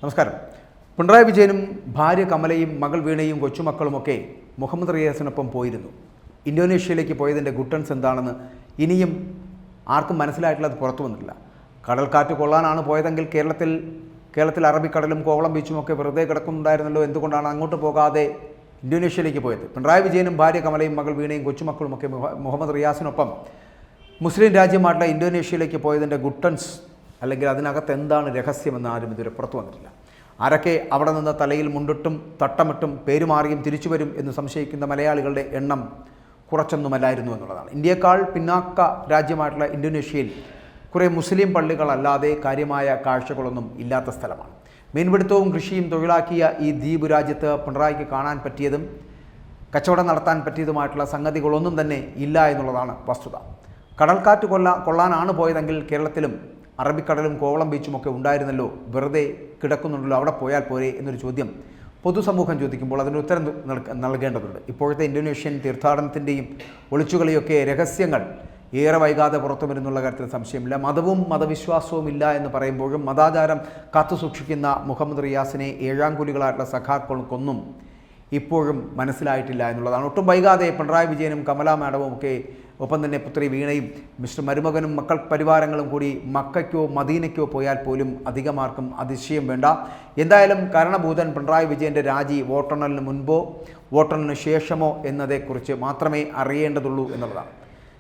നമസ്കാരം. പിണറായി വിജയനും ഭാര്യ കമലയും മകൾ വീണയും കൊച്ചുമക്കളുമൊക്കെ മുഹമ്മദ് റിയാസിനൊപ്പം പോയിരുന്നു. ഇന്തോനേഷ്യയിലേക്ക് പോയതിൻ്റെ ഗുട്ടൻസ് എന്താണെന്ന് ഇനിയും ആർക്കും മനസ്സിലായിട്ടുള്ളത് പുറത്തു വന്നിട്ടില്ല. കടൽക്കാറ്റ് കൊള്ളാനാണ് പോയതെങ്കിൽ കേരളത്തിൽ അറബിക്കടലും കോവളം ബീച്ചുമൊക്കെ വെറുതെ കിടക്കുന്നുണ്ടായിരുന്നല്ലോ. എന്തുകൊണ്ടാണ് അങ്ങോട്ട് പോകാതെ ഇന്തോനേഷ്യയിലേക്ക് പോയത്? പിണറായി വിജയനും ഭാര്യ കമലയും മകൾ വീണയും കൊച്ചുമക്കളുമൊക്കെ മുഹമ്മദ് റിയാസിനൊപ്പം മുസ്ലിം രാജ്യമായിട്ടുള്ള ഇന്തോനേഷ്യയിലേക്ക് പോയതിൻ്റെ ഗുട്ടൻസ് അല്ലെങ്കിൽ അതിനകത്ത് എന്താണ് രഹസ്യമെന്ന് ആരും ഇതുവരെ പുറത്തു വന്നിട്ടില്ല. ആരൊക്കെ അവിടെ നിന്ന് തലയിൽ മുണ്ടിട്ടും തട്ടമിട്ടും പേരുമാറിയും തിരിച്ചു വരും എന്ന് സംശയിക്കുന്ന മലയാളികളുടെ എണ്ണം കുറച്ചൊന്നുമല്ലായിരുന്നു എന്നുള്ളതാണ്. ഇന്ത്യയേക്കാൾ പിന്നാക്ക രാജ്യമായിട്ടുള്ള ഇന്തോനേഷ്യയിൽ കുറേ മുസ്ലിം പള്ളികളല്ലാതെ കാര്യമായ കാഴ്ചകളൊന്നും ഇല്ലാത്ത സ്ഥലമാണ്. മീൻപിടുത്തവും കൃഷിയും തൊഴിലാക്കിയ ഈ ദ്വീപ് രാജ്യത്ത് പിണറായിക്ക് കാണാൻ പറ്റിയതും കച്ചവടം നടത്താൻ പറ്റിയതുമായിട്ടുള്ള സംഗതികളൊന്നും തന്നെ ഇല്ല എന്നുള്ളതാണ് വസ്തുത. കടൽക്കാറ്റ് കൊള്ളാനാണ് പോയതെങ്കിൽ കേരളത്തിലും അറബിക്കടലും കോവളം ബീച്ചുമൊക്കെ ഉണ്ടായിരുന്നല്ലോ, വെറുതെ കിടക്കുന്നുണ്ടല്ലോ, അവിടെ പോയാൽ പോരെ എന്നൊരു ചോദ്യം പൊതുസമൂഹം ചോദിക്കുമ്പോൾ അതിന് ഉത്തരം നൽകേണ്ടതുണ്ട്. ഇപ്പോഴത്തെ ഇന്തോനേഷ്യൻ തീർത്ഥാടനത്തിൻ്റെയും ഒളിച്ചുകളിയൊക്കെ രഹസ്യങ്ങൾ ഏറെ വൈകാതെ പുറത്തു വരുന്നുള്ള കാര്യത്തിൽ സംശയമില്ല. മതവും മതവിശ്വാസവും ഇല്ല എന്ന് പറയുമ്പോഴും മതാചാരം കാത്തുസൂക്ഷിക്കുന്ന മുഹമ്മദ് റിയാസിനെ ഏഴാംകുലികളായിട്ടുള്ള സഖാക്കൾക്കൊന്നും ഇപ്പോഴും മനസ്സിലായിട്ടില്ല എന്നുള്ളതാണ്. ഒട്ടും വൈകാതെ പിണറായി വിജയനും കമലാ മാഡവും ഒക്കെ ഒപ്പം തന്നെ പുത്രി വീണയും മിസ്റ്റർ മരുമകനും മക്കൾ പരിവാരങ്ങളും കൂടി മക്കയ്ക്കോ മദീനയ്ക്കോ പോയാൽ പോലും അധികമാർക്കും അതിശയം വേണ്ട. എന്തായാലും കാരണഭൂതൻ പിണറായി വിജയൻ്റെ രാജി വോട്ടെണ്ണലിന് മുൻപോ വോട്ടെണ്ണലിന് ശേഷമോ എന്നതേക്കുറിച്ച് മാത്രമേ അറിയേണ്ടതുള്ളൂ എന്നുള്ളതാണ്.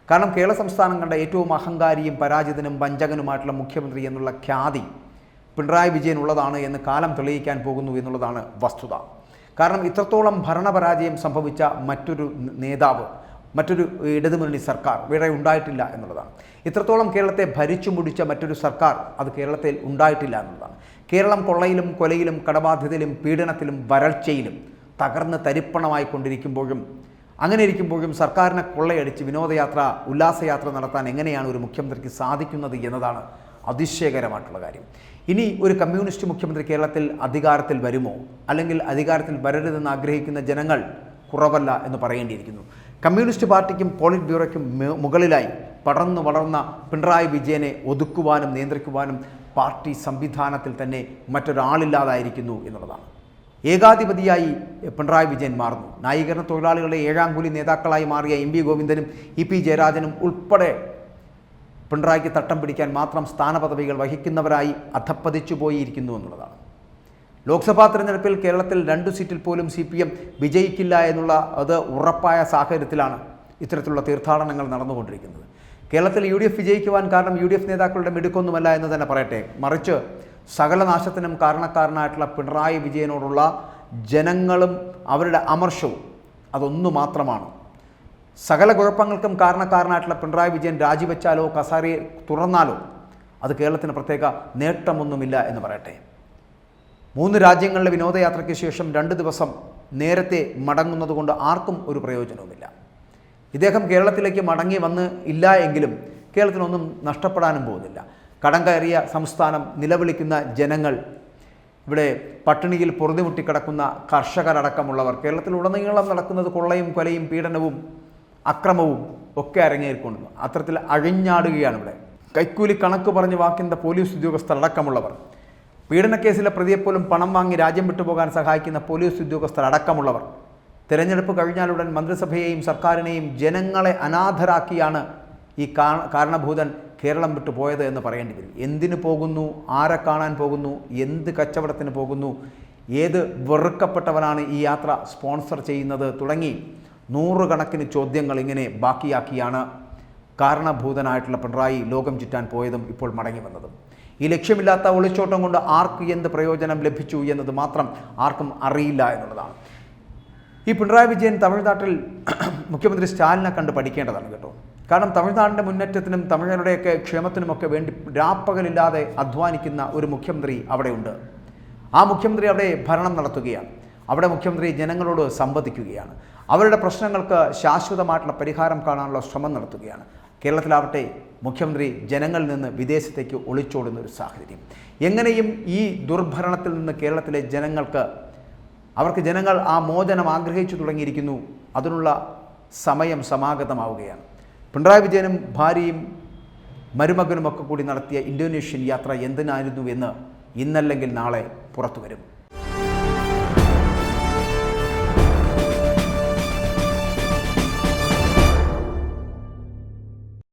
കാരണം കേരള സംസ്ഥാനം കണ്ട ഏറ്റവും അഹങ്കാരിയും പരാജിതനും വഞ്ചകനുമായിട്ടുള്ള മുഖ്യമന്ത്രി എന്നുള്ള ഖ്യാതി പിണറായി വിജയൻ ഉള്ളതാണ് എന്ന് കാലം തെളിയിക്കാൻ പോകുന്നു എന്നുള്ളതാണ് വസ്തുത. കാരണം ഇത്രത്തോളം ഭരണപരാജയം സംഭവിച്ച മറ്റൊരു നേതാവ്, മറ്റൊരു ഇടതുമുന്നണി സർക്കാർ വേറെ ഉണ്ടായിട്ടില്ല എന്നുള്ളതാണ്. ഇത്രത്തോളം കേരളത്തെ ഭരിച്ചു മുടിച്ച മറ്റൊരു സർക്കാർ അത് കേരളത്തിൽ ഉണ്ടായിട്ടില്ല എന്നുള്ളതാണ്. കേരളം കൊള്ളയിലും കൊലയിലും കടബാധ്യതയിലും പീഡനത്തിലും വരൾച്ചയിലും തകർന്ന് തരിപ്പണമായി കൊണ്ടിരിക്കുമ്പോഴും അങ്ങനെ ഇരിക്കുമ്പോഴും സർക്കാരിനെ കൊള്ളയടിച്ച് വിനോദയാത്ര ഉല്ലാസയാത്ര നടത്താൻ എങ്ങനെയാണ് ഒരു മുഖ്യമന്ത്രിക്ക് സാധിക്കുന്നത് എന്നതാണ് അതിശയകരമായിട്ടുള്ള കാര്യം. ഇനി ഒരു കമ്മ്യൂണിസ്റ്റ് മുഖ്യമന്ത്രി കേരളത്തിൽ അധികാരത്തിൽ വരുമോ, അല്ലെങ്കിൽ അധികാരത്തിൽ വരരുതെന്ന് ആഗ്രഹിക്കുന്ന ജനങ്ങൾ കുറവല്ല എന്ന് പറയേണ്ടിയിരിക്കുന്നു. കമ്മ്യൂണിസ്റ്റ് പാർട്ടിക്കും പോളിറ്റ് ബ്യൂറോയ്ക്കും മുകളിലായി പടർന്നു വളർന്ന പിണറായി വിജയനെ ഒതുക്കുവാനും നിയന്ത്രിക്കുവാനും പാർട്ടി സംവിധാനത്തിൽ തന്നെ മറ്റൊരാളില്ലാതായിരിക്കുന്നു എന്നുള്ളതാണ്. ഏകാധിപതിയായി പിണറായി വിജയൻ മാറുന്നു. ന്യായീകരണ തൊഴിലാളികളുടെ ഏഴാംകൂലി നേതാക്കളായി മാറിയ എം.വി. ഗോവിന്ദനും ഇ.പി. ജയരാജനും ഉൾപ്പെടെ പിണറായിക്ക് തട്ടം പിടിക്കാൻ മാത്രം സ്ഥാനപദവികൾ വഹിക്കുന്നവരായി അധപ്പതിച്ചു പോയിരിക്കുന്നു എന്നുള്ളതാണ്. ലോക്സഭാ തെരഞ്ഞെടുപ്പിൽ കേരളത്തിൽ 2 സീറ്റിൽ പോലും CPM വിജയിക്കില്ല എന്നുള്ള അത് ഉറപ്പായ സാഹചര്യത്തിലാണ് ഇത്തരത്തിലുള്ള തീർത്ഥാടനങ്ങൾ നടന്നുകൊണ്ടിരിക്കുന്നത്. കേരളത്തിൽ UDF വിജയിക്കുവാൻ കാരണം UDF നേതാക്കളുടെ മിടുക്കൊന്നുമല്ല എന്ന് തന്നെ പറയട്ടെ, മറിച്ച് സകല നാശത്തിനും കാരണക്കാരനായിട്ടുള്ള പിണറായി വിജയനോടുള്ള ജനങ്ങളും അവരുടെ അമർഷവും അതൊന്നു മാത്രമാണ്. സകല കുഴപ്പങ്ങൾക്കും കാരണക്കാരനായിട്ടുള്ള പിണറായി വിജയൻ രാജിവെച്ചാലോ കസാരയെ തുറന്നാലോ അത് കേരളത്തിന് പ്രത്യേക നേട്ടമൊന്നുമില്ല എന്ന് പറയട്ടെ. 3 രാജ്യങ്ങളിലെ വിനോദയാത്രയ്ക്ക് ശേഷം 2 ദിവസം നേരത്തെ മടങ്ങുന്നത് കൊണ്ട് ആർക്കും ഒരു പ്രയോജനവുമില്ല. ഇദ്ദേഹം കേരളത്തിലേക്ക് മടങ്ങി വന്ന് ഇല്ല എങ്കിലും കേരളത്തിനൊന്നും നഷ്ടപ്പെടാനും പോകുന്നില്ല. കടം കയറിയ സംസ്ഥാനം, നിലവിളിക്കുന്ന ജനങ്ങൾ, ഇവിടെ പട്ടിണിയിൽ പൊറുതിമുട്ടിക്കിടക്കുന്ന കർഷകരടക്കമുള്ളവർ, കേരളത്തിലുടനീളം നടക്കുന്നത് കൊള്ളയും കൊലയും പീഡനവും അക്രമവും ഒക്കെ അരങ്ങേറിക്കൊണ്ടുന്നു. അത്തരത്തിൽ അഴിഞ്ഞാടുകയാണ് ഇവിടെ. കൈക്കൂലി കണക്ക് പറഞ്ഞ് വാക്കുന്ന പോലീസ് ഉദ്യോഗസ്ഥരടക്കമുള്ളവർ, പീഡനക്കേസിലെ പ്രതിയെപ്പോലും പണം വാങ്ങി രാജ്യം വിട്ടുപോകാൻ സഹായിക്കുന്ന പോലീസ് ഉദ്യോഗസ്ഥരടക്കമുള്ളവർ, തിരഞ്ഞെടുപ്പ് കഴിഞ്ഞാലുടൻ മന്ത്രിസഭയെയും സർക്കാരിനെയും ജനങ്ങളെ അനാഥരാക്കിയാണ് ഈ കാരണഭൂതൻ കേരളം വിട്ടു പോയത് എന്ന് പറയേണ്ടി വരും. എന്തിനു പോകുന്നു, ആരെ കാണാൻ പോകുന്നു, എന്ത് കച്ചവടത്തിന് പോകുന്നു, ഏത് വെറുക്കപ്പെട്ടവനാണ് ഈ യാത്ര സ്പോൺസർ ചെയ്യുന്നത് തുടങ്ങി 100 കണക്കിന് ചോദ്യങ്ങൾ ഇങ്ങനെ ബാക്കിയാക്കിയാണ് കാരണഭൂതനായിട്ടുള്ള പിണറായി ലോകം ചുറ്റാൻ പോയതും ഇപ്പോൾ മടങ്ങി വന്നതും. ഈ ലക്ഷ്യമില്ലാത്ത ഒളിച്ചോട്ടം കൊണ്ട് ആർക്ക് എന്ത് പ്രയോജനം ലഭിച്ചു എന്നത് മാത്രം ആർക്കും അറിയില്ല എന്നുള്ളതാണ്. ഈ പിണറായി വിജയൻ തമിഴ്നാട്ടിൽ മുഖ്യമന്ത്രി സ്റ്റാലിനെ കണ്ട് പഠിക്കേണ്ടതാണ് കേട്ടോ. കാരണം തമിഴ്നാടിൻ്റെ മുന്നേറ്റത്തിനും തമിഴരുടെയൊക്കെ ക്ഷേമത്തിനുമൊക്കെ വേണ്ടി രാപ്പകലില്ലാതെ അധ്വാനിക്കുന്ന ഒരു മുഖ്യമന്ത്രി അവിടെയുണ്ട്. ആ മുഖ്യമന്ത്രി അവിടെ ഭരണം നടത്തുകയാണ്. അവിടെ മുഖ്യമന്ത്രി ജനങ്ങളോട് സംവദിക്കുകയാണ്. അവരുടെ പ്രശ്നങ്ങൾക്ക് ശാശ്വതമായിട്ടുള്ള പരിഹാരം കാണാനുള്ള ശ്രമം നടത്തുകയാണ്. കേരളത്തിലാവട്ടെ മുഖ്യമന്ത്രി ജനങ്ങളിൽ നിന്ന് വിദേശത്തേക്ക് ഒളിച്ചോടുന്ന ഒരു സാഹചര്യം. എങ്ങനെയും ഈ ദുർഭരണത്തിൽ നിന്ന് കേരളത്തിലെ ജനങ്ങൾ ആ മോചനം ആഗ്രഹിച്ചു തുടങ്ങിയിരിക്കുന്നു. അതിനുള്ള സമയം സമാഗതമാവുകയാണ്. പിണറായി വിജയനും ഭാര്യയും മരുമകനുമൊക്കെ കൂടി നടത്തിയ ഇന്തോനേഷ്യൻ യാത്ര എന്തിനായിരുന്നു എന്ന് ഇന്നല്ലെങ്കിൽ നാളെ പുറത്തു വരും.